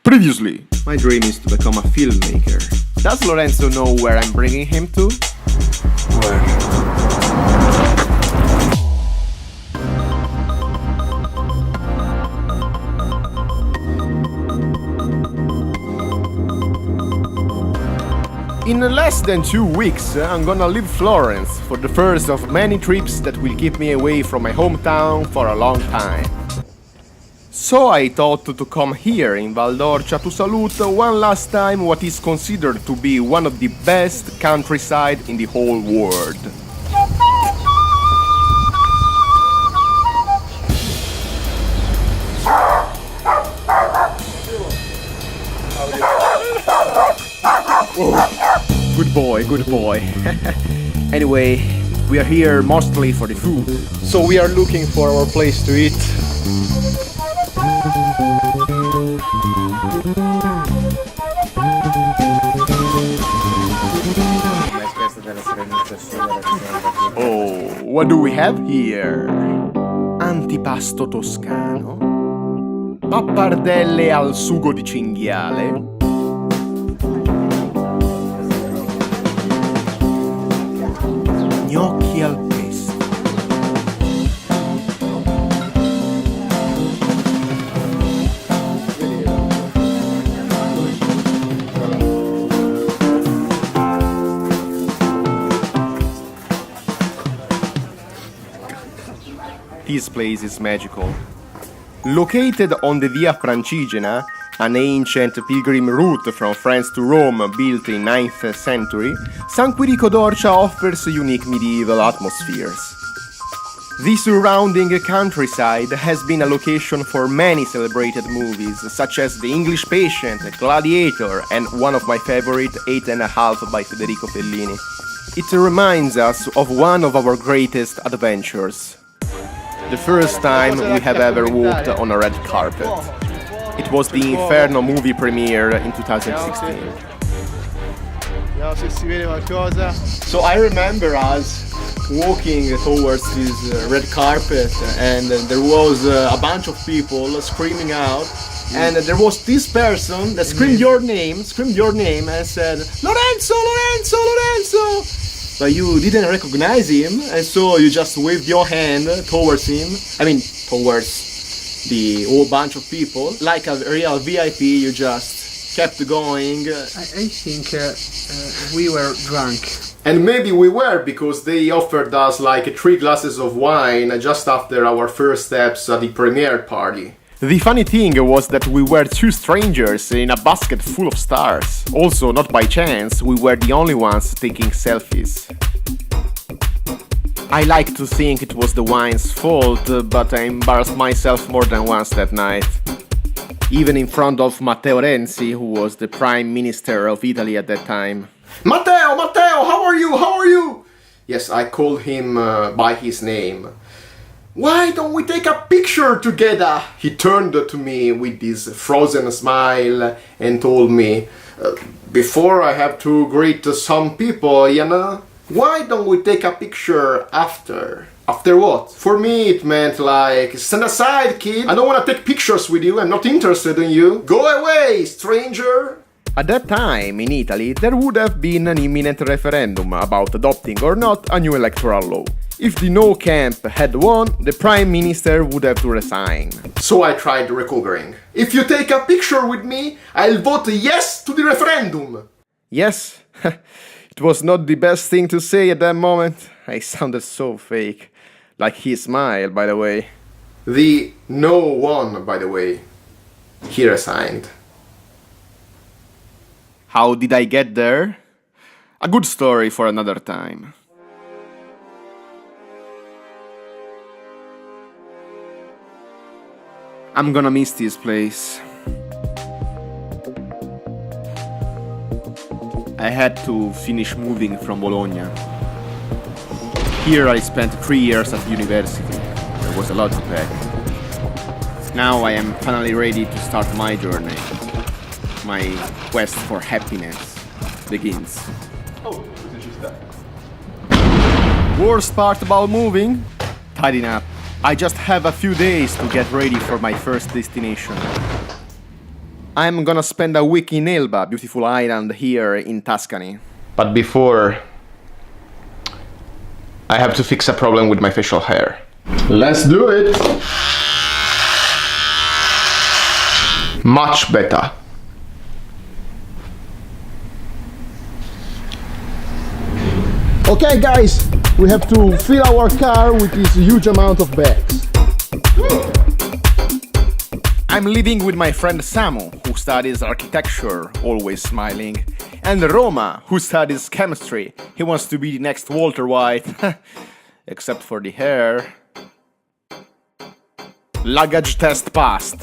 Previously. My dream is to become a filmmaker. Does Lorenzo know where I'm bringing him to? Where? In less than 2 weeks, I'm gonna leave Florence for the first of many trips that will keep me away from my hometown for a long time. So I thought to come here in Valdorcia to salute one last time what is considered to be one of the best countryside in the whole world. Good boy, good boy. Anyway, we are here mostly for the food. So we are looking for our place to eat. Oh, what do we have here? Antipasto toscano, pappardelle al sugo di cinghiale, gnocchi al pesto. This place is magical. Located on the Via Francigena, an ancient pilgrim route from France to Rome built in 9th century, San Quirico d'Orcia offers unique medieval atmospheres. The surrounding countryside has been a location for many celebrated movies, such as The English Patient, Gladiator, and one of my favorite, 8.5 by Federico Fellini. It reminds us of one of our greatest adventures. The first time we have ever walked on a red carpet. It was the Inferno movie premiere in 2016. So I remember us walking towards this red carpet, and there was a bunch of people screaming out, and there was this person that screamed your name and said, "Lorenzo, Lorenzo, Lorenzo!" But you didn't recognize him, and so you just waved your hand towards him. I mean, towards the whole bunch of people. Like a real VIP, you just kept going. I think we were drunk. And maybe we were, because they offered us like 3 glasses of wine just after our first steps at the premiere party. The funny thing was that we were 2 strangers in a basket full of stars. Also, not by chance, we were the only ones taking selfies. I like to think it was the wine's fault, but I embarrassed myself more than once that night. Even in front of Matteo Renzi, who was the Prime Minister of Italy at that time. Matteo, Matteo, how are you? How are you? Yes, I called him by his name. Why don't we take a picture together? He turned to me with this frozen smile and told me, before I have to greet some people, you know? Why don't we take a picture after? After what? For me it meant like, stand aside, kid. I don't want to take pictures with you. I'm not interested in you. Go away, stranger. At that time, in Italy, there would have been an imminent referendum about adopting or not a new electoral law. If the no camp had won, the Prime Minister would have to resign. So I tried recovering. If you take a picture with me, I'll vote yes to the referendum. Yes? It was not the best thing to say at that moment. I sounded so fake. Like he smiled, by the way. The no won, by the way. He resigned. How did I get there? A good story for another time. I'm gonna miss this place. I had to finish moving from Bologna. Here I spent 3 years at university. There was a lot to pack. Now I am finally ready to start my journey. My quest for happiness begins. Worst part about moving? Tidying up. I just have a few days to get ready for my first destination. I'm gonna spend a week in Elba, beautiful island here in Tuscany. But before, I have to fix a problem with my facial hair. Let's do it! Much better. Okay guys, we have to fill our car with this huge amount of bags. I'm living with my friend Samu, who studies architecture, always smiling, and Roma, who studies chemistry. He wants to be the next Walter White, except for the hair. Luggage test passed.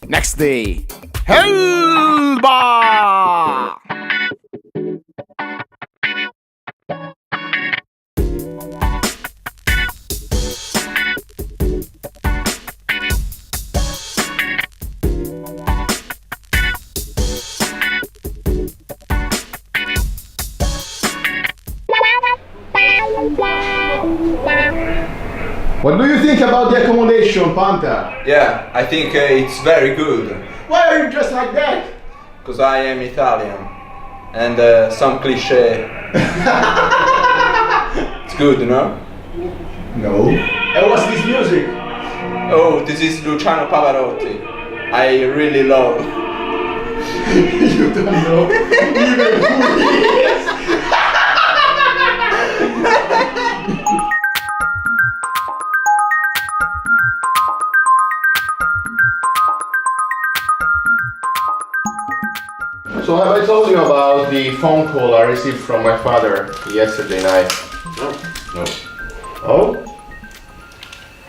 Next day, Elba! What do you think about the accommodation, Panta? Yeah, I think it's very good. Why are you dressed like that? Because I am Italian. And some cliché. It's good, no? No. And what's this music? Oh, this is Luciano Pavarotti. I really love. You don't know even who he is. So have I told you about the phone call I received from my father yesterday night? No. Oh?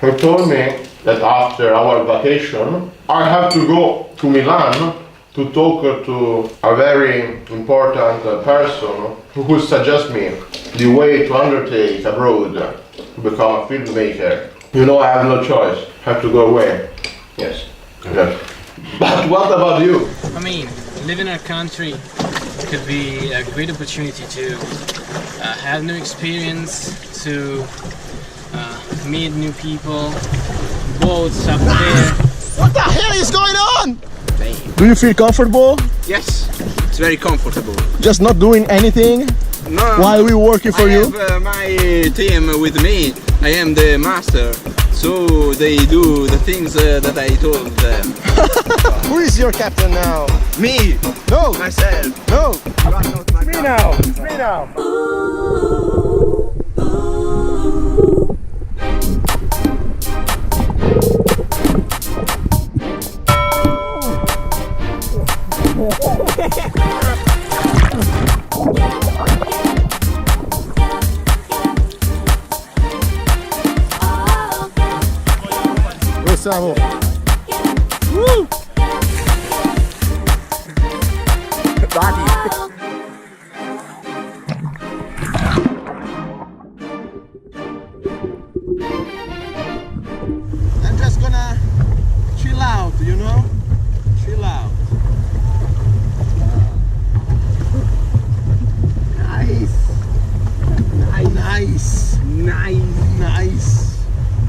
He told me that after our vacation I have to go to Milan to talk to a very important person who suggests me the way to undertake abroad to become a filmmaker. You know, I have no choice. I have to go away. Yes. But what about you? I mean, living in our country could be a great opportunity to have new experience, to meet new people, boats up there. What the hell is going on? Do you feel comfortable? Yes, it's very comfortable. Just not doing anything No, while we working for you? I have my team with me. I am the master. So they do the things that I told them. Who is your captain now? Me! No! Myself! No! You are not my Me now! Me now! Siamo. Dai.